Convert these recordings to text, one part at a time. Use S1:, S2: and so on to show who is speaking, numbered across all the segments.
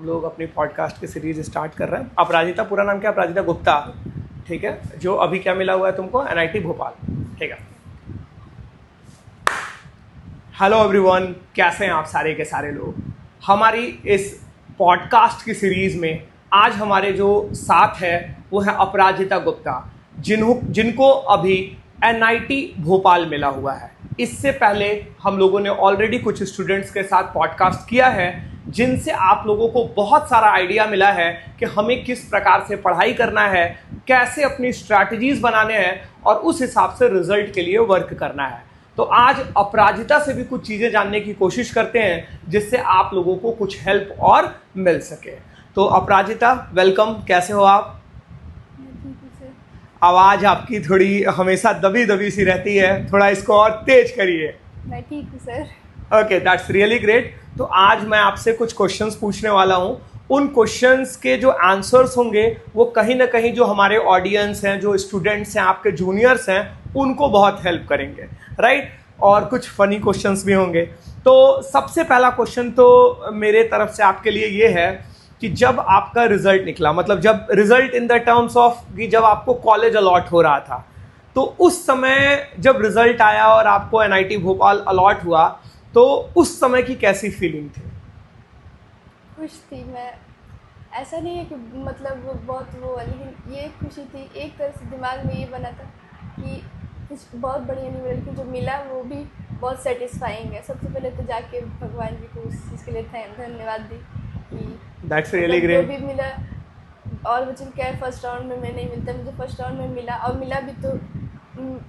S1: हम लोग अपनी पॉडकास्ट की सीरीज स्टार्ट कर रहे हैं। अपराजिता, पूरा नाम क्या? अपराजिता गुप्ता, ठीक है, जो अभी क्या मिला हुआ है तुमको? एनआईटी भोपाल, ठीक है। हेलो एवरीवन, कैसे हैं आप सारे के सारे लोग? हमारी इस पॉडकास्ट की सीरीज में आज हमारे जो साथ है वो है अपराजिता गुप्ता, जिनको अभी एनआईटी भोपाल मिला हुआ है। इससे पहले हम लोगों ने ऑलरेडी कुछ स्टूडेंट्स के साथ पॉडकास्ट किया है, जिनसे आप लोगों को बहुत सारा आइडिया मिला है कि हमें किस प्रकार से पढ़ाई करना है, कैसे अपनी स्ट्रैटेजीज बनाने हैं और उस हिसाब से रिजल्ट के लिए वर्क करना है। तो आज अपराजिता से भी कुछ चीज़ें जानने की कोशिश करते हैं, जिससे आप लोगों को कुछ हेल्प और मिल सके। तो अपराजिता, वेलकम, कैसे हो आप? आवाज़ आपकी थोड़ी हमेशा दबी दबी सी रहती है, थोड़ा इसको और तेज करिए।
S2: मैं ठीक हूँ sir.
S1: Okay, that's really great. तो आज मैं आपसे कुछ क्वेश्चंस पूछने वाला हूँ। उन क्वेश्चंस के जो आंसर्स होंगे वो कहीं ना कहीं जो हमारे ऑडियंस हैं, जो स्टूडेंट्स हैं, आपके जूनियर्स हैं, उनको बहुत हेल्प करेंगे, राइट? और कुछ फनी क्वेश्चंस भी होंगे। तो सबसे पहला क्वेश्चन तो मेरे तरफ से आपके लिए ये है कि जब आपका रिजल्ट निकला, मतलब जब result in the terms of कि जब आपको कॉलेज अलॉट हो रहा था, तो उस समय जब रिजल्ट आया और आपको एनआईटी भोपाल अलॉट हुआ, तो उस समय की कैसी फीलिंग थी?
S2: खुश थी मैं। ऐसा नहीं है कि मतलब बहुत वो, लेकिन ये खुशी थी। एक तरह से दिमाग में ये बना था कि कुछ बहुत बढ़िया यूनिवर्सिटी जो मिला वो भी बहुत सेटिस्फाइंग है। सबसे पहले तो जाके भगवान जी को उस चीज़ के लिए धन्यवाद दी कि
S1: दैट्स रियली ग्रेट।
S2: जो भी मिला। और मुझे क्या है, फर्स्ट राउंड में मैं नहीं मिलता, मुझे फर्स्ट राउंड में मिला, और मिला भी तो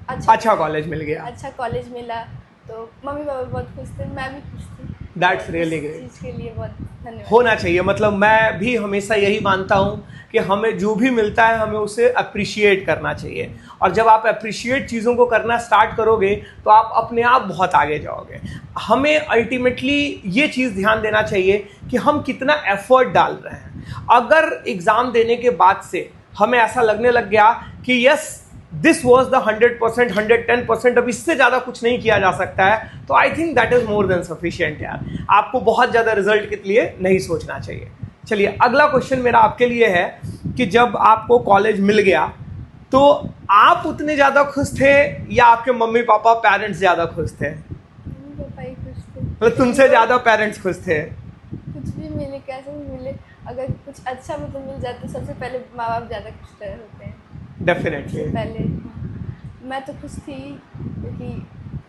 S1: अच्छा कॉलेज मिल गया।
S2: अच्छा कॉलेज मिला, तो मम्मी पापा बहुत खुश थे, मैं भी खुश थी।
S1: That's really great.
S2: चीज़ के लिए बहुत धन्यवाद।
S1: होना चाहिए, मतलब मैं भी हमेशा यही मानता हूँ कि हमें जो भी मिलता है हमें उसे अप्रिशिएट करना चाहिए। और जब आप अप्रिशिएट चीज़ों को करना स्टार्ट करोगे तो आप अपने आप बहुत आगे जाओगे। हमें अल्टीमेटली ये चीज़ ध्यान देना चाहिए कि हम कितना एफर्ट डाल रहे हैं। अगर एग्ज़ाम देने के बाद से हमें ऐसा लगने लग गया कि यस दिस वॉज द 100%, 110%, अब इससे ज़्यादा कुछ नहीं किया जा सकता है, तो I think that is more than sufficient यार। आपको बहुत ज़्यादा रिजल्ट के लिए नहीं सोचना चाहिए। चलिए, अगला क्वेश्चन मेरा आपके लिए है कि जब आपको कॉलेज मिल गया तो आप उतने ज़्यादा खुश थे या आपके मम्मी पापा, पेरेंट्स ज़्यादा खुश थे?
S2: मम्मी पापा ही खुश थे।
S1: मतलब तुमसे ज़्यादा पेरेंट्स खुश थे?
S2: कुछ भी मिले, कैसे भी मिले, अगर कुछ अच्छा मतलब मिल जाता तो सबसे पहले माँ बाप ज़्यादा खुश होते हैं।
S1: डेफिनेटली।
S2: पहले मैं तो खुश थी क्योंकि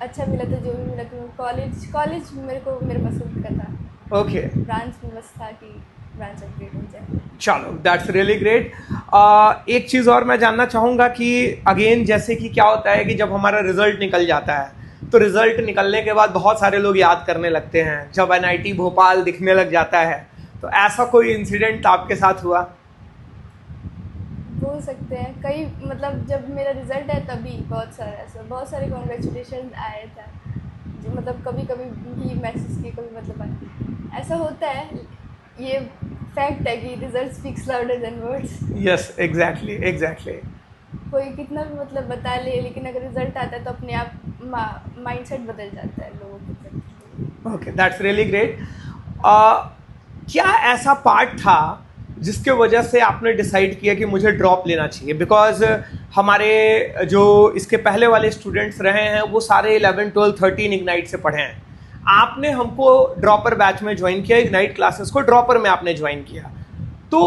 S2: अच्छा मिला था, जो भी मिला था। कॉलेज मेरे पसंद का था।
S1: ओके।
S2: ब्रांच में बस था कि ब्रांच अपग्रेड हो जाए।
S1: चलो, दैट्स रियली ग्रेट। एक चीज़ और मैं जानना चाहूँगा कि अगेन जैसे कि क्या होता है कि जब हमारा रिजल्ट निकल जाता है तो रिजल्ट निकलने के बाद बहुत सारे लोग याद करने लगते हैं जब एनआईटी भोपाल दिखने लग जाता है। तो ऐसा कोई इंसिडेंट आपके साथ हुआ?
S2: बोल सकते हैं कई, मतलब जब मेरा रिजल्ट है तभी बहुत सारे कॉन्ग्रेचुलेशन आए था। जो मतलब कभी कभी भी मैसेज किए, कभी मतलब आए। ऐसा होता है, ये फैक्ट है कि result speaks louder than words.
S1: Yes, exactly.
S2: कोई कितना भी मतलब बता ले, लेकिन अगर रिजल्ट आता है तो अपने आप माइंडसेट बदल जाता है लोगों के।
S1: Okay, that's really great. क्या ऐसा पार्ट था जिसके वजह से आपने डिसाइड किया कि मुझे ड्रॉप लेना चाहिए? बिकॉज हमारे जो इसके पहले वाले स्टूडेंट्स रहे हैं वो सारे 11, 12, 13 इग्नाइट से पढ़े हैं। आपने हमको ड्रॉपर बैच में ज्वाइन किया, इग्नाइट क्लासेस को ड्रॉपर में आपने ज्वाइन किया। तो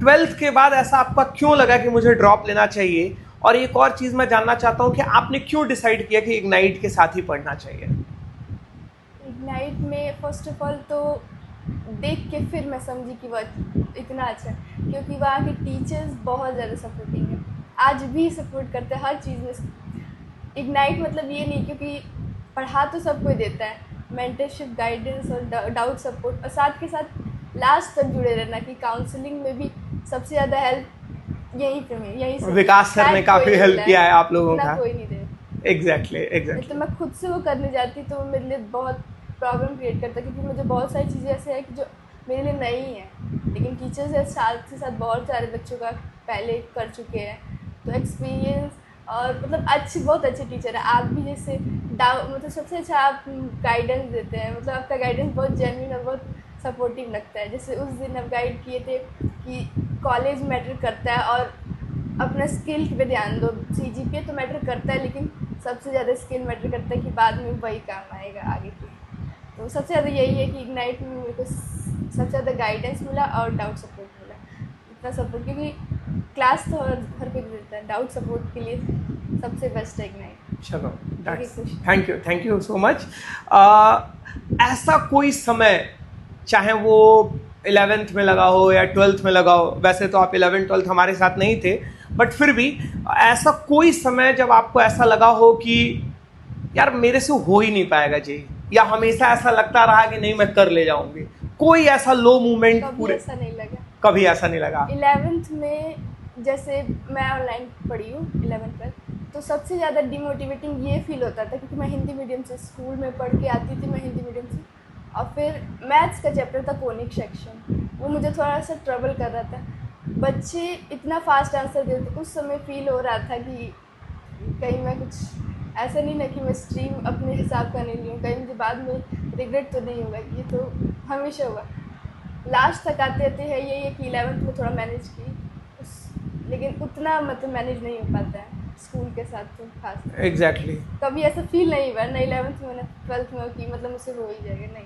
S1: 12th के बाद ऐसा आपका क्यों लगा कि मुझे ड्रॉप लेना चाहिए? और एक और चीज़ मैं जानना चाहता हूँ कि आपने क्यों डिसाइड किया कि इग्नाइट के साथ ही पढ़ना चाहिए?
S2: इग्नाइट में फर्स्ट ऑफ ऑल तो देख के फिर मैं समझी कि वह इतना अच्छा है, क्योंकि वहाँ के टीचर्स बहुत ज़्यादा सपोर्टिंग है, आज भी सपोर्ट करते हैं हर चीज़ में। इग्नाइट मतलब ये नहीं, क्योंकि पढ़ा तो सब कोई देता है, मेंटरशिप, गाइडेंस और डाउट सपोर्ट, और साथ के साथ लास्ट तक जुड़े रहना कि काउंसलिंग में भी सबसे ज़्यादा हेल्प यहीं से
S1: विकास सर ने काफ़ी हेल्प किया है आप लोगों का।
S2: कोई नहीं दे।
S1: एग्जैक्टली।
S2: तो मैं खुद से वो करने जाती तो मेरे लिए बहुत प्रॉब्लम क्रिएट करता, क्योंकि मुझे बहुत सारी चीज़ें ऐसे हैं कि जो मेरे लिए नई हैं, लेकिन टीचर्स है साथ के साथ बहुत सारे बच्चों का पहले कर चुके हैं, तो एक्सपीरियंस और मतलब बहुत अच्छे टीचर है। आप भी जैसे मतलब सबसे अच्छा आप गाइडेंस देते हैं, मतलब आपका गाइडेंस बहुत जेन्युइन और बहुत सपोर्टिव लगता है। जैसे उस दिन अब गाइड किए थे कि कॉलेज मैटर करता है और अपना स्किल पे ध्यान दो। CGPA तो मैटर करता है, लेकिन सबसे ज़्यादा स्किल मैटर करता है कि बाद में वही काम आएगा आगे के। तो सबसे ज़्यादा यही है कि इग्नाइट में मेरे को सबसे ज़्यादा गाइडेंस मिला और डाउट सपोर्ट मिला। इतना सपोर्ट, क्योंकि क्लास तो हर कोई देता है, डाउट सपोर्ट के लिए सबसे बेस्ट है इग्नाइट।
S1: चलो,
S2: Okay,
S1: thank you so much. ऐसा कोई समय, चाहे वो 11th में लगा हो या 12th में लगा हो, वैसे तो आप 11th 12th हमारे साथ नहीं थे, बट फिर भी ऐसा कोई समय जब आपको ऐसा लगा हो कि यार मेरे से हो ही नहीं पाएगा जी, या हमेशा ऐसा लगता रहा कि नहीं मैं कर ले जाऊंगी, कोई ऐसा लो मोमेंट
S2: कभी ऐसा नहीं लगा।
S1: कभी ऐसा नहीं लगा?
S2: 11th में जैसे मैं ऑनलाइन पढ़ी हूँ 11th तक, तो सबसे ज़्यादा डिमोटिवेटिंग ये फील होता था क्योंकि मैं हिंदी मीडियम से स्कूल में पढ़ के आती थी, मैं हिंदी मीडियम से, और फिर मैथ्स का चैप्टर था कोनिक सेक्शन, वो मुझे थोड़ा सा ट्रबल कर रहा था। बच्चे इतना फास्ट आंसर देते, उस समय फील हो रहा था कि कहीं मैं कुछ ऐसा नहीं ना कि मैं स्ट्रीम अपने हिसाब का नहीं लूँ, कहीं मुझे बाद में रिग्रेट तो नहीं होगा। ये तो हमेशा हुआ। लास्ट तक आते आते है यही है कि 11th में थोड़ा मैनेज की, लेकिन उतना मतलब मैनेज नहीं हो पाता है स्कूल के साथ तो खास।
S1: एग्जैक्टली।
S2: कभी ऐसा फील नहीं हुआ ना 11th में ना 12th में कि मतलब मुझसे हो ही जाएगा, नहीं।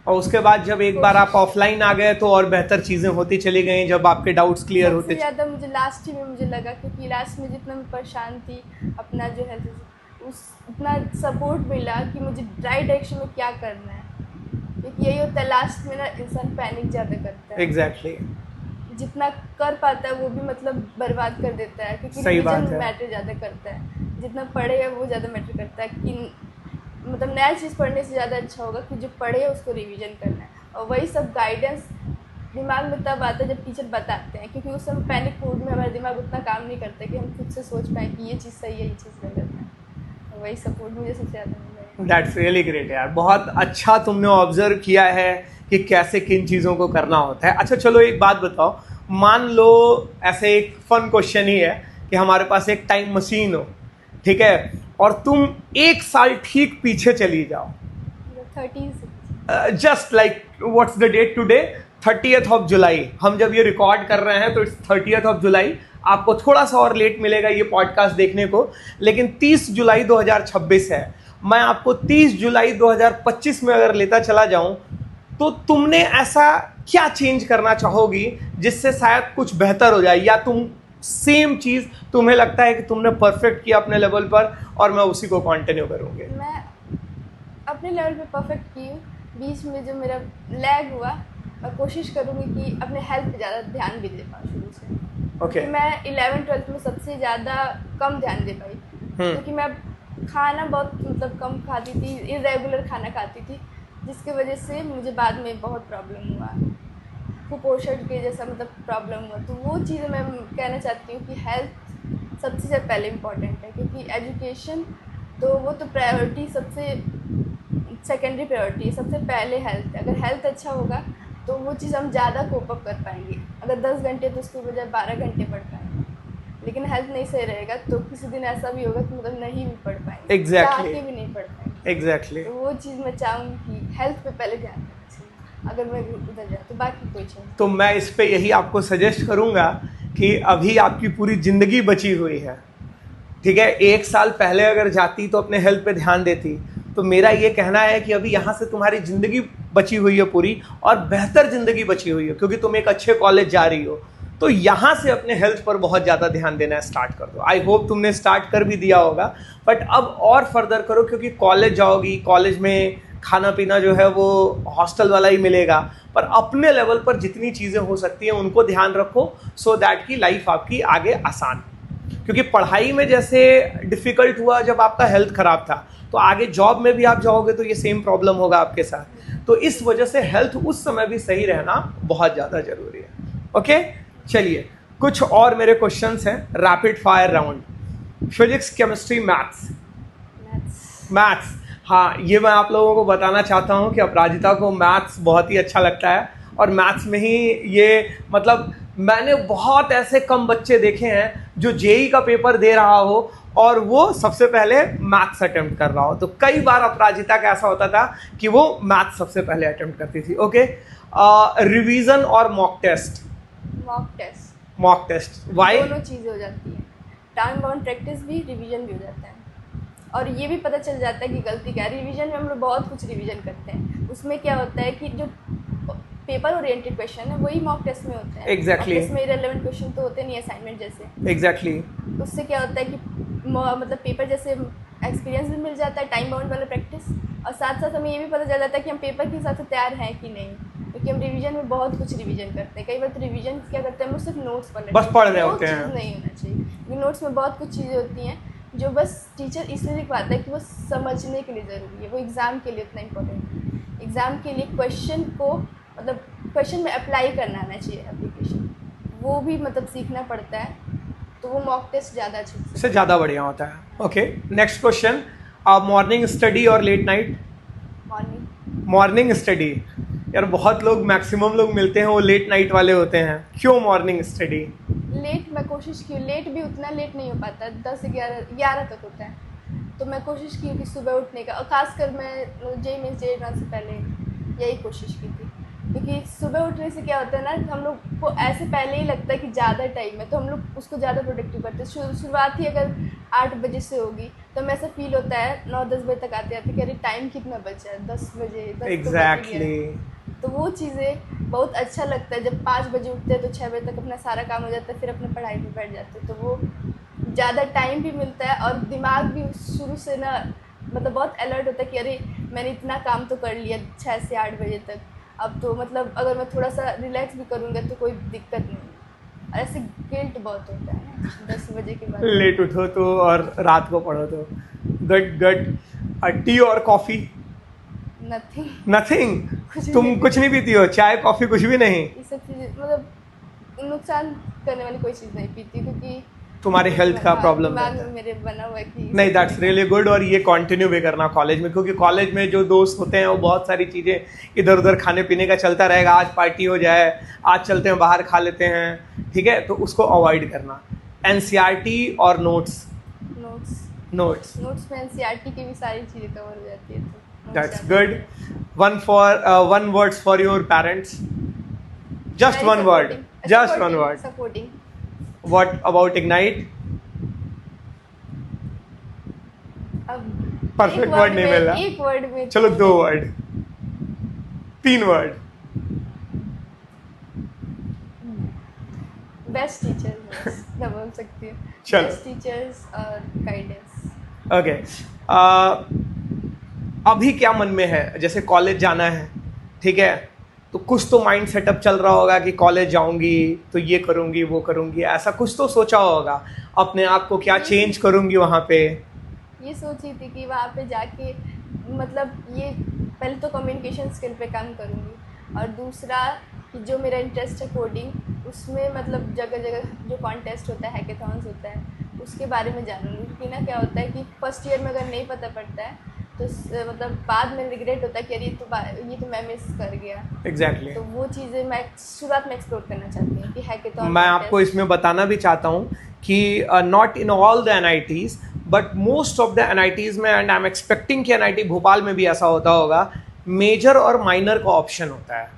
S1: और उसके बाद जब एक बार आप ऑफलाइन आ गए तो और बेहतर चीज़ें होती चली गई, जब आपके डाउट्स क्लियर होते।
S2: ज़्यादा मुझे लास्ट ही में मुझे लगा, क्योंकि लास्ट में जितना मैं परेशान थी अपना जो है उस उतना सपोर्ट मिला कि मुझे राइट डायरेक्शन में क्या करना है, क्योंकि यही होता है लास्ट में ना इंसान पैनिक ज़्यादा करता है।
S1: एग्जैक्टली।
S2: जितना कर पाता है वो भी मतलब बर्बाद कर देता है, क्योंकि रिवीजन मैटर ज़्यादा करता है। जितना पढ़े है वो ज़्यादा मैटर करता है कि मतलब नया चीज़ पढ़ने से ज़्यादा अच्छा होगा कि जो पढ़े है उसको रिवीजन करना है। और वही सब गाइडेंस दिमाग में तब आता है जब टीचर बताते हैं, क्योंकि उस समय पैनिक मोड में हमारा दिमाग उतना काम नहीं करता कि हम खुद से सोच पाएँ कि ये चीज़ सही है, ये चीज़ गलत है। तो वही सपोर्ट मुझे सबसे ज़्यादा मिला है।
S1: दैट्स रियली ग्रेट यार, बहुत अच्छा तुमने ऑब्जर्व किया है कि कैसे किन चीज़ों को करना होता है। अच्छा चलो एक बात बताओ, मान लो ऐसे एक फन क्वेश्चन ही है कि हमारे पास एक टाइम मशीन हो, ठीक है, और तुम 1 साल ठीक पीछे चली जाओ,
S2: 30
S1: just like what's the date today, 30th of July. हम जब ये रिकॉर्ड कर रहे हैं तो इट्स 30th ऑफ जुलाई। आपको थोड़ा सा और लेट मिलेगा ये पॉडकास्ट देखने को, लेकिन 30 जुलाई 2026 है। मैं आपको 30 जुलाई 2025 में अगर लेता चला जाऊं तो तुमने ऐसा क्या चेंज करना चाहोगी जिससे शायद कुछ बेहतर हो जाए, या तुम सेम चीज़ तुम्हें लगता है कि तुमने परफेक्ट किया अपने लेवल पर और मैं उसी को कंटिन्यू करूँगी?
S2: मैं अपने लेवल पे परफेक्ट की हूँ। बीच में जो मेरा लैग हुआ, मैं कोशिश करूँगी कि अपने हेल्थ पे ज़्यादा ध्यान भी दे पाऊँ शुरू से।
S1: ओके।
S2: मैं 11th 12th में सबसे ज़्यादा कम ध्यान दे पाई, क्योंकि मैं खाना बहुत मतलब कम खाती थी, इरेगुलर खाना खाती थी, जिसकी वजह से मुझे बाद में बहुत प्रॉब्लम हुआ, कुपोषण के जैसा मतलब प्रॉब्लम हुआ। तो वो चीज़ें मैं कहना चाहती हूँ कि हेल्थ सबसे ज़्यादा पहले इम्पॉर्टेंट है, क्योंकि एजुकेशन तो वो तो प्रायोरिटी, सबसे सेकेंडरी प्रायोरिटी है, सबसे पहले हेल्थ है। अगर हेल्थ अच्छा होगा तो वो चीज़ हम ज़्यादा कोप अप कर पाएंगे। अगर 10 घंटे तो उसके बजाय 12 घंटे पढ़ पाएंगे, लेकिन हेल्थ नहीं सही रहेगा तो किसी दिन ऐसा भी होगा कि मतलब नहीं भी पढ़ पाएंगे,
S1: Exactly.
S2: चाह के भी नहीं पढ़ पाएंगे।
S1: एग्जैक्टली।
S2: तो वो चीज़ मैं चाहूँगी कि हेल्थ पे पहले ध्यान देना चाहिए, अगर मैं उधर जाऊँ तो बाकी कोई चीज़।
S1: तो मैं इस पे यही आपको सजेस्ट करूँगा कि अभी आपकी पूरी ज़िंदगी बची हुई है, ठीक है। 1 साल पहले अगर जाती तो अपने हेल्थ पे ध्यान देती, तो मेरा ये कहना है कि अभी यहाँ से तुम्हारी ज़िंदगी बची हुई है पूरी, और बेहतर ज़िंदगी बची हुई है, क्योंकि तुम एक अच्छे कॉलेज जा रही हो। तो यहाँ से अपने हेल्थ पर बहुत ज़्यादा ध्यान देना स्टार्ट कर दो। आई होप तुमने स्टार्ट कर भी दिया होगा, बट अब और फर्दर करो, क्योंकि कॉलेज जाओगी, कॉलेज में खाना पीना जो है वो हॉस्टल वाला ही मिलेगा, पर अपने लेवल पर जितनी चीज़ें हो सकती हैं उनको ध्यान रखो, सो दैट की लाइफ आपकी आगे आसान। क्योंकि पढ़ाई में जैसे डिफ़िकल्ट हुआ जब आपका हेल्थ ख़राब था, तो आगे जॉब में भी आप जाओगे तो ये सेम प्रॉब्लम होगा आपके साथ। तो इस वजह से हेल्थ उस समय भी सही रहना बहुत ज़्यादा ज़रूरी है। ओके, चलिए कुछ और मेरे क्वेश्चंस हैं, rapid fire round. Physics, chemistry, maths. हाँ, ये मैं आप लोगों को बताना चाहता हूँ कि अपराजिता को मैथ्स बहुत ही अच्छा लगता है, और मैथ्स में ही ये मतलब मैंने बहुत ऐसे कम बच्चे देखे हैं जो जेई का पेपर दे रहा हो और वो सबसे पहले मैथ्स अटेम्प्ट कर रहा हो। तो कई बार अपराजिता का ऐसा होता था कि वो मैथ्स सबसे पहले अटेम्प्ट करती थी। ओके, रिवीजन और mock test? Mock test why?
S2: दोनों चीज़ें हो जाती हैं, टाइम बाउंड प्रैक्टिस भी, रिवीजन भी हो जाता है। और ये भी पता चल जाता है कि गलती क्या है। रिवीजन में हम लोग बहुत कुछ रिवीजन करते हैं, उसमें क्या होता है कि जो पेपर ओरिएंटेड क्वेश्चन है वही मॉक टेस्ट में होते हैं।
S1: Exactly.
S2: इसमें इरेलेवेंट क्वेश्चन तो होते नहीं असाइनमेंट जैसे।
S1: एग्जैक्टली।
S2: उससे क्या होता है कि मतलब पेपर जैसे एक्सपीरियंस भी मिल जाता है, टाइम बाउंड वाला प्रैक्टिस, और साथ साथ हमें ये भी पता चल जाता है कि हम पेपर के हिसाब से तैयार हैं कि नहीं, क्योंकि हम रिवीजन में बहुत कुछ रिवीजन करते हैं। कई बार तो रिवीजन क्या करते हैं हम लोग, सिर्फ नोट्स पढ़ लेते हैं,
S1: बस पढ़ रहे होते हैं।
S2: चीज़ नहीं होना चाहिए, क्योंकि नोट्स में बहुत कुछ चीज़ें होती हैं जो बस टीचर इसलिए लिखवाता है कि वो समझने के लिए ज़रूरी है, वो एग्ज़ाम के लिए उतना इम्पोर्टेंट है। एग्ज़ाम के लिए क्वेश्चन को मतलब क्वेश्चन में अप्लाई करना आना चाहिए, एप्लीकेशन वो भी मतलब सीखना पड़ता है, तो वो मॉक टेस्ट ज़्यादा अच्छे
S1: से ज़्यादा बढ़िया होता है। Okay, next question, morning study और लेट नाइट? मॉर्निंग स्टडी, यार बहुत लोग, मैक्सिमम लोग मिलते हैं वो लेट नाइट वाले होते हैं, क्यों मॉर्निंग स्टडी?
S2: लेट मैं कोशिश की, लेट भी उतना लेट नहीं हो पाता, 10 से 11 तक होता है, तो मैं कोशिश की कि सुबह उठने का, और खासकर मैं जे मीन्स जे से पहले यही कोशिश की थी, क्योंकि सुबह उठने से क्या होता है ना, हम लोग को ऐसे पहले ही लगता है कि ज़्यादा टाइम है, तो हम लोग उसको ज़्यादा प्रोडक्टिव करते हैं। शुरुआत ही अगर 8 बजे से होगी तो हमें ऐसा फील होता है 9-10 बजे तक आते आते कि अरे टाइम कितना बचा है, 10 बजे 10
S1: एग्जैक्टली।
S2: तो वो चीज़ें बहुत अच्छा लगता है। जब 5 बजे उठते हैं तो 6 बजे तक अपना सारा काम हो जाता है, फिर अपने पढ़ाई में बैठ जाते हैं, तो वो ज़्यादा टाइम भी मिलता है, और दिमाग भी शुरू से ना मतलब बहुत अलर्ट होता है कि अरे मैंने इतना काम तो कर लिया 6 से 8 बजे तक, अब तो मतलब अगर मैं थोड़ा सा रिलैक्स भी करूँगा तो कोई दिक्कत नहीं। और ऐसे गिल्ट बहुत होता है 10 बजे के बाद
S1: लेट उठो तो और रात को पढ़ो तो। गुड। टी और कॉफ़ी? नथिंग। तुम कुछ नहीं पीती हो, चाय कॉफ़ी कुछ भी नहीं?
S2: ये सब चीज़ें मतलब नुकसान करने वाली कोई चीज़ नहीं पीती, क्योंकि
S1: तुम्हारे हेल्थ का प्रॉब्लम
S2: दिमाग में मेरे बना हुआ है कि
S1: नहीं। दैट्स रियली गुड, और ये कंटिन्यू भी करना कॉलेज में, क्योंकि कॉलेज में जो दोस्त होते हैं वो बहुत सारी चीज़ें इधर उधर खाने पीने का चलता रहेगा, आज पार्टी हो जाए, आज चलते हैं बाहर खा लेते हैं, ठीक है, तो उसको अवॉइड करना। एनसीईआरटी और नोट्स
S2: में एनसीईआरटी की भी सारी चीज़ें कवर हो जाती है, तो
S1: that's good. One words for your parents, just one word, just one word.
S2: Supporting.
S1: What about Ignite?
S2: अब
S1: परफेक्ट वर्ड नहीं मिल रहा,
S2: एक वर्ड में
S1: चलो 2 वर्ड, 3 वर्ड।
S2: बेस्ट टीचर्स मैं बोल सकती हूँ,
S1: चलो।
S2: बेस्ट टीचर्स और गाइडेंस।
S1: ओके, अभी क्या मन में है? जैसे कॉलेज जाना है, ठीक है, तो कुछ तो माइंड सेटअप चल रहा होगा कि कॉलेज जाऊंगी तो ये करूंगी वो करूंगी, ऐसा कुछ तो सोचा होगा अपने आप को, क्या चेंज करूंगी वहाँ पे?
S2: ये सोची थी कि वहाँ पे जाके मतलब ये पहले तो कम्युनिकेशन स्किल पे काम करूँगी, और दूसरा कि जो मेरा इंटरेस्ट है कोडिंग, उसमें मतलब जगह जगह जो कॉन्टेस्ट होता है, हैकेथॉन्स होता है, उसके बारे में जानूँगी। क्योंकि ना क्या होता है कि फर्स्ट ईयर में अगर नहीं पता पड़ता है तो मतलब बाद में रिग्रेट होता है कि अरे ये तो मैं मिस कर गया।
S1: एग्जैक्टली।
S2: तो वो चीज़ें मैं शुरुआत में एक्सप्लोर करना चाहती हूँ कि हैकेथॉन।
S1: मैं आपको इसमें बताना भी चाहता हूँ कि not in all the NITs but most of the NITs में, एंड आई एम एक्सपेक्टिंग कि NIT भोपाल में भी ऐसा होता होगा, मेजर और माइनर का ऑप्शन होता है,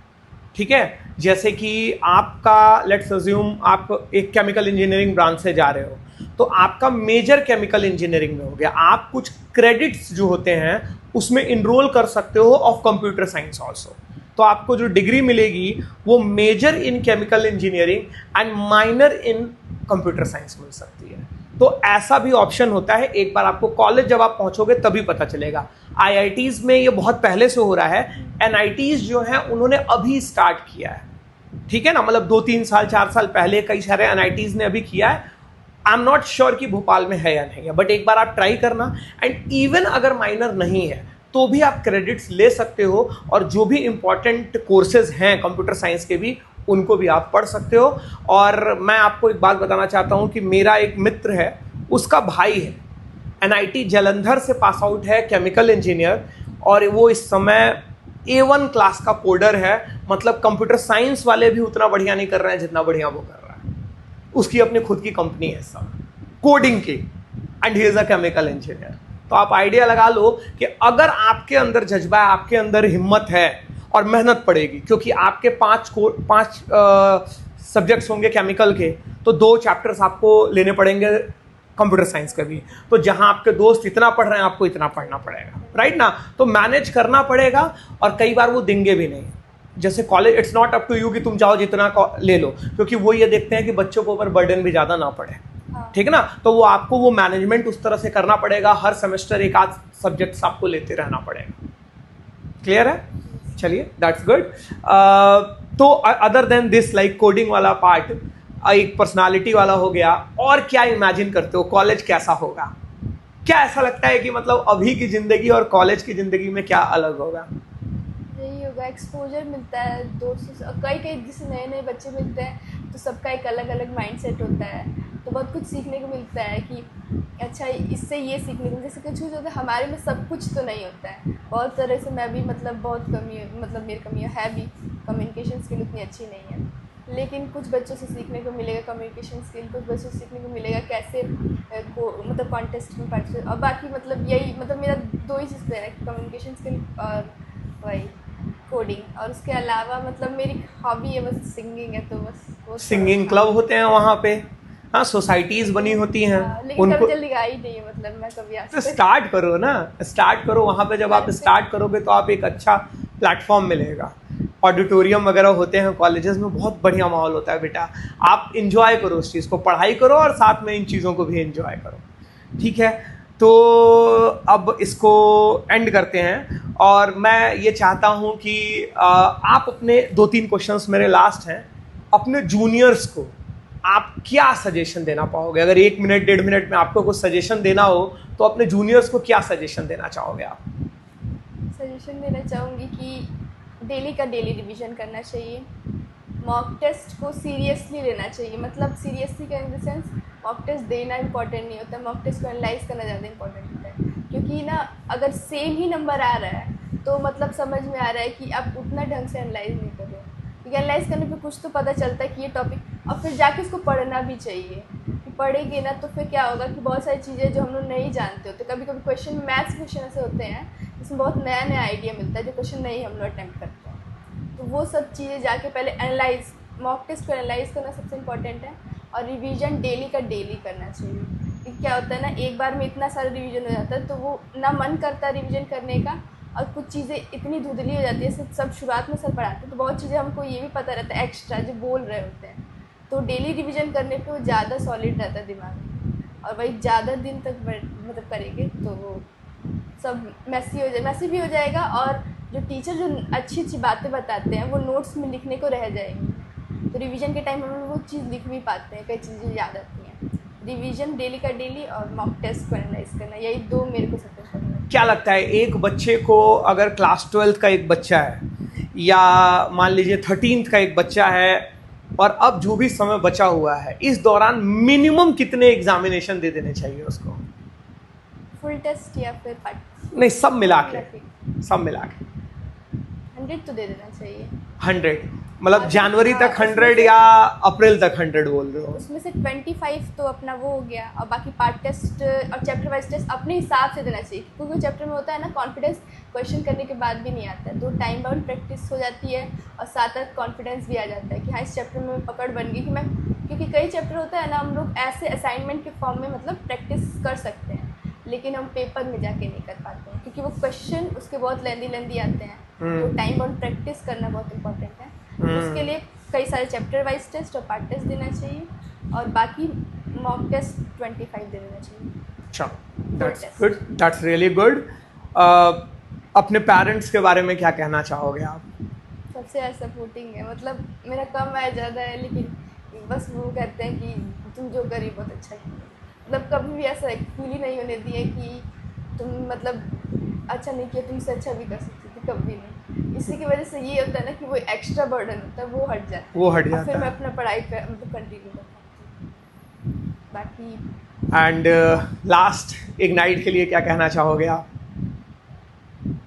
S1: ठीक है। जैसे कि आपका लेट्स अज्यूम आप एक केमिकल इंजीनियरिंग ब्रांच से जा रहे हो, तो आपका मेजर केमिकल इंजीनियरिंग में हो गया, आप कुछ क्रेडिट्स जो होते हैं उसमें इनरोल कर सकते हो ऑफ कंप्यूटर साइंस ऑल्सो, तो आपको जो डिग्री मिलेगी वो major in chemical engineering and minor in computer science मिल सकती है। तो ऐसा भी ऑप्शन होता है, एक बार आपको कॉलेज जब आप पहुंचोगे तभी पता चलेगा। IITs में ये बहुत पहले से हो रहा है, NITs जो हैं उन्होंने अभी स्टार्ट किया है, ठीक है ना, मतलब 2-3 साल 4 साल पहले कई सारे NITs ने अभी किया है। आई एम नॉट श्योर कि भोपाल में है या नहीं है, बट एक बार आप ट्राई करना, एंड इवन अगर माइनर नहीं है तो भी आप क्रेडिट्स ले सकते हो, और जो भी इंपॉर्टेंट कोर्सेज हैं कंप्यूटर साइंस के भी उनको भी आप पढ़ सकते हो। और मैं आपको एक बात बताना चाहता हूं कि मेरा एक मित्र है, उसका भाई है NIT जालंधर से पास आउट है, केमिकल इंजीनियर, और वो इस समय A1 क्लास का कोडर है, मतलब कंप्यूटर साइंस वाले भी उतना बढ़िया नहीं कर रहे हैं जितना बढ़िया वो कर रहा है। उसकी अपनी खुद की कंपनी है सब कोडिंग की, and he is a chemical engineer. तो आप आइडिया लगा लो कि अगर आपके अंदर जज्बा है, आपके अंदर हिम्मत है, और मेहनत पड़ेगी, क्योंकि आपके 5 सब्जेक्ट्स होंगे केमिकल के, तो 2 चैप्टर्स आपको लेने पड़ेंगे कंप्यूटर साइंस के भी। तो जहां आपके दोस्त इतना पढ़ रहे हैं आपको इतना पढ़ना पड़ेगा, राइट ना। तो मैनेज करना पड़ेगा, और कई बार वो देंगे भी नहीं। जैसे college, it's not up to you कि तुम चाहो जितना ले लो, क्योंकि वो ये देखते हैं कि बच्चों के ऊपर बर्डन भी ज़्यादा ना पड़े, ठीक है ना। तो वो आपको वो मैनेजमेंट उस तरह से करना पड़ेगा, हर सेमेस्टर एक आध सब्जेक्ट्स आपको लेते रहना पड़ेगा। क्लियर है? चलिए, दैट्स गुड। तो other than this, like coding वाला पार्ट, एक पर्सनालिटी वाला हो गया, और क्या इमेजिन करते हो कॉलेज कैसा होगा? क्या ऐसा लगता है कि मतलब अभी की ज़िंदगी और कॉलेज की ज़िंदगी में क्या अलग होगा?
S2: यही होगा, एक्सपोजर मिलता है दोस्तों से, कई जैसे नए नए बच्चे मिलते हैं तो सबका एक अलग अलग माइंडसेट होता है, तो बहुत कुछ सीखने को मिलता है कि अच्छा इससे ये सीखने को, जैसे कुछ होता है हमारे में सब कुछ तो नहीं होता है, बहुत तरह से मैं भी मतलब बहुत कमी, मतलब मेरी कमियाँ है भी, कम्युनिकेशन स्किल उतनी अच्छी नहीं है, लेकिन कुछ बच्चों से सीखने को मिलेगा कम्युनिकेशन स्किल, कुछ बच्चों से सीखने को मिलेगा कैसे मतलब कॉन्टेस्ट में पार्टिसिपेट, और बाकी मतलब यही मतलब मेरा 2 ही चीज़ है, कम्युनिकेशन स्किल और वही कोडिंग, और उसके अलावा मतलब मेरी हॉबी है बस सिंगिंग है, तो बस वो
S1: सिंगिंग क्लब होते हैं वहाँ पे, हाँ, सोसाइटीज़ बनी होती हैं,
S2: लेकिन कभी जल्दी गाई नहीं है, मतलब मैं कभी
S1: तो स्टार्ट करो ना, स्टार्ट करो वहाँ पे। जब आप स्टार्ट करोगे तो आप एक अच्छा प्लेटफॉर्म मिलेगा। ऑडिटोरियम वगैरह होते हैं कॉलेजेस में, बहुत बढ़िया माहौल होता है बेटा, आप इंजॉय करो उस चीज़ को, पढ़ाई करो और साथ में इन चीज़ों को भी इंजॉय करो, ठीक है। तो अब इसको एंड करते हैं, और मैं ये चाहता हूँ कि आप अपने 2-3 क्वेश्चंस मेरे लास्ट हैं, अपने जूनियर्स को आप क्या सजेशन देना पाओगे? अगर 1 मिनट 1.5 मिनट में आपको कुछ सजेशन देना हो तो अपने जूनियर्स को क्या सजेशन देना चाहोगे आप?
S2: सजेशन देना चाहूँगी कि डेली का डेली रिवीजन करना चाहिए, मॉक टेस्ट को सीरियसली लेना चाहिए, मतलब सीरियसली का in the sense mock test देना इंपॉर्टेंट नहीं होता, मॉक टेस्ट को एनालाइज करना ज़्यादा इंपॉर्टेंट होता है, क्योंकि ना अगर सेम ही नंबर आ रहा है तो मतलब समझ में आ रहा है कि आप उतना ढंग से एनालाइज नहीं कर रहे हो, क्योंकि एनालाइज करने पे कुछ तो पता चलता है कि ये टॉपिक, और फिर जाके उसको पढ़ना भी चाहिए, कि पढ़ेंगे ना तो फिर क्या होगा कि बहुत सारी चीज़ें जो हम लोग नहीं जानते होते, कभी कभी क्वेश्चन, मैथ्स क्वेश्चन ऐसे होते हैं जिसमें बहुत नया नया आइडिया मिलता है जो क्वेश्चन नहीं हम लोग अटैम्प्ट करते हैं, तो वो सब चीज़ें जाके पहले एनालाइज, मॉक टेस्ट को एनालाइज करना सबसे इम्पॉर्टेंट है, और रिवीजन डेली का डेली करना चाहिए, क्योंकि क्या होता है ना, एक बार में इतना सारा रिवीजन हो जाता है तो वो ना मन करता रिवीजन करने का, और कुछ चीज़ें इतनी धुंधली हो जाती है, सब शुरुआत में सर पढ़ाते हैं तो बहुत चीज़ें हमको ये भी पता रहता है एक्स्ट्रा जो बोल रहे होते हैं, तो डेली रिवीजन करने पे वो ज़्यादा सॉलिड रहता है दिमाग में, और वही ज़्यादा दिन तक मतलब करेंगे तो वो सब मैसी भी हो जाएगा, और जो टीचर जो अच्छी अच्छी बातें बताते हैं वो नोट्स में लिखने को रह जाएंगी, तो रिवीजन के टाइम हम लोग वो चीज़ लिख भी पाते हैं, कई चीज़ें याद आती हैं। रिवीजन डेली का डेली और मॉक टेस्ट को एनालाइज करना, यही 2 मेरे को सबसे पसंद है।
S1: क्या लगता है एक बच्चे को, अगर क्लास 12th का एक बच्चा है, या मान लीजिए 13th का एक बच्चा है, और अब जो भी समय बचा हुआ है, इस दौरान मिनिमम कितने एग्जामिनेशन दे देने चाहिए उसको?
S2: फुल टेस्ट या फिर पार्ट?
S1: नहीं, सब मिला के
S2: 100 तो दे देना चाहिए।
S1: 100 मतलब जनवरी तक 100 या अप्रैल तक 100 बोल रहे हो?
S2: उसमें से 25 तो अपना वो हो गया, और बाकी पार्ट टेस्ट और चैप्टर वाइज टेस्ट अपने हिसाब से देना चाहिए, क्योंकि चैप्टर में होता है ना कॉन्फिडेंस क्वेश्चन करने के बाद भी नहीं आता है, तो टाइम बाउंड प्रैक्टिस हो जाती है, और साथ साथ कॉन्फिडेंस भी आ जाता है कि हाँ इस चैप्टर में पकड़ बन गई कि मैं, क्योंकि कई चैप्टर होता है ना हम लोग ऐसे असाइनमेंट के फॉर्म में मतलब प्रैक्टिस कर सकते हैं, लेकिन हम पेपर में जाके नहीं कर पाते हैं, क्योंकि वो क्वेश्चन उसके बहुत लेंदी आते हैं, तो टाइम बाउंड प्रैक्टिस करना बहुत इंपॉर्टेंट है, उसके लिए कई सारे चैप्टर वाइज टेस्ट और पार्ट टेस्ट देना चाहिए, और बाकी मॉक टेस्ट 25 दे देना चाहिए।
S1: अच्छा, that's good, that's really good. अपने पेरेंट्स के बारे में क्या कहना चाहोगे आप?
S2: सबसे ज़्यादा सपोर्टिंग है, मतलब मेरा कम है ज़्यादा है, लेकिन बस वो कहते हैं कि तुम जो करी बहुत अच्छा है, मतलब कभी भी ऐसा फील ही नहीं होने दिए कि तुम मतलब अच्छा नहीं किया, तुमसे अच्छा भी कर सकती थी, कभी नहीं। इसी की वजह से ये होता है ना कि वो एक्स्ट्रा बर्डन होता है वो हट जाता है, फिर मैं अपना पढ़ाई पर मतलब कंटिन्यू करता हूँ। बाकी
S1: एंड लास्ट इग्नाइट के लिए क्या कहना चाहोगे आप?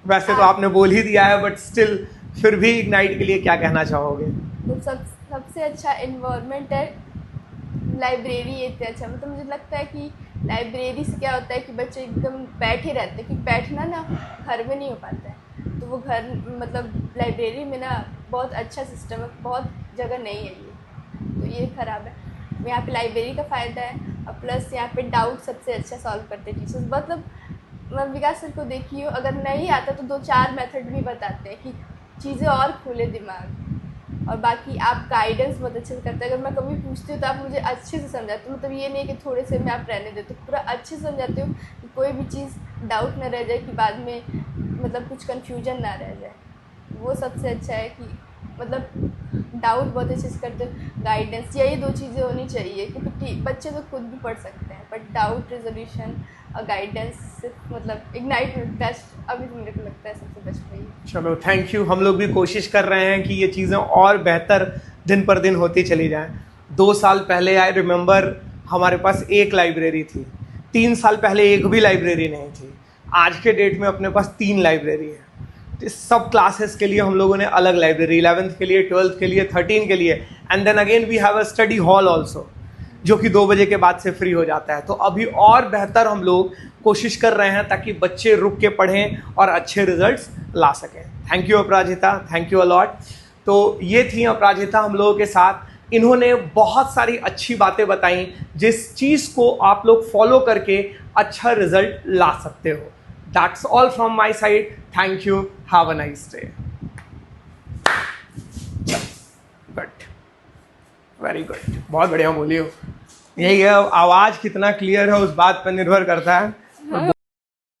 S1: वैसे तो आपने बोल ही दिया है, बट स्टिल फिर भी इग्नाइट के लिए क्या कहना चाहोगे?
S2: तो सबसे अच्छा इन्वायरमेंट है लाइब्रेरी, इतना अच्छा, मतलब मुझे लगता है कि लाइब्रेरी से क्या होता है कि बच्चे एकदम बैठे रहते हैं, क्योंकि बैठना ना घर में नहीं हो पाता है, तो वो घर मतलब लाइब्रेरी में ना बहुत अच्छा सिस्टम है, बहुत जगह नहीं है ये, तो ये ख़राब है। यहाँ पे लाइब्रेरी का फ़ायदा है और प्लस यहाँ पे डाउट सबसे अच्छा सॉल्व करते हैं टीचर्स। मतलब विकास सर को देखिए, अगर नहीं आता तो 2-4 मेथड भी बताते हैं कि चीज़ें और खुले दिमाग। और बाकी आप गाइडेंस बहुत अच्छे से करते हैं। अगर मैं कभी पूछती हूँ तो आप मुझे अच्छे से समझाते हो, मतलब ये नहीं कि थोड़े से में आप रहने देते हो, पूरा अच्छे से समझाते हो कि कोई भी चीज़ डाउट ना रह जाए, कि बाद में मतलब कुछ कन्फ्यूजन ना रह जाए। वो सबसे अच्छा है कि मतलब डाउट बहुत अच्छे से करते हो। गाइडेंस, यही 2 चीज़ें होनी चाहिए, क्योंकि बच्चे तो खुद भी पढ़ सकते हैं, बट डाउट रेजोल्यूशन और गाइडेंस सिर्फ मतलब इग्नाइट में बेस्ट, अभी तो मेरे को लगता है सबसे बेस्ट वही है।
S1: चलो थैंक यू। हम लोग भी कोशिश कर रहे हैं कि ये चीज़ें और बेहतर दिन पर दिन होती चली जाएं। 2 साल पहले आई रिमेंबर हमारे पास एक लाइब्रेरी थी, 3 साल पहले एक भी लाइब्रेरी नहीं थी। आज के डेट में अपने पास 3 लाइब्रेरी है। सब क्लासेस के लिए हम लोगों ने अलग लाइब्रेरी, 11th के लिए, 12th के लिए, 13 के लिए, and then again we have a study hall also, जो कि 2 बजे के बाद से फ्री हो जाता है। तो अभी और बेहतर हम लोग कोशिश कर रहे हैं ताकि बच्चे रुक के पढ़ें और अच्छे रिजल्ट्स ला सकें। Thank you Aparajita, thank you a lot. तो ये थी अपराजिता हम लोगों के साथ। इन्होंने बहुत सारी अच्छी बातें बताई जिस चीज़ को आप लोग फॉलो करके अच्छा रिजल्ट ला सकते हो। That's all from my side. Thank you. Have a nice day. Good. Very good. बहुत बढ़िया बोली हो। यही है, आवाज़ कितना क्लियर है उस बात पर निर्भर करता है।